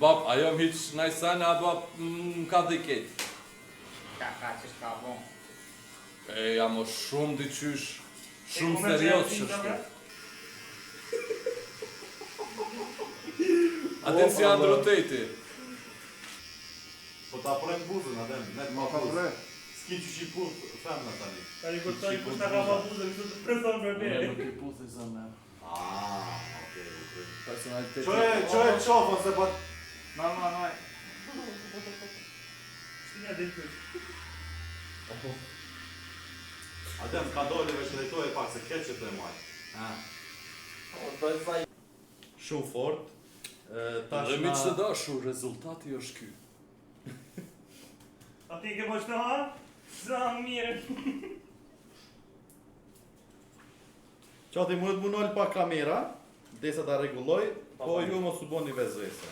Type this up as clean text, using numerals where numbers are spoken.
Bab, ajo më hiç najsana, bab, ka dhe ketë. Ka që shka bon. E, jam o shumë dyqysh, shumë serios që shtu. Aten si Androtejti. Po ta prejnë buzën, aten, net ma buzë. S'ki që shi putë, femna tani. Tani kur tani kur ta ka ma buzën, kështu të preson me me. Nuk i puthi zëmë. Okej. Personaliteti. Qo e qofën se pat... Maj. Shtinja dhe të. Aten, ka dojnë veç drejtoj pak se keqe të e maj. Shumë fort. Dhe mi që të dashu, rezultati është ky. A ti ke poshtë ha? Zëmë mirë. Qati mundet më nëllë pa kamera, desa ta regulloj, po ju mos u bo një vezvese.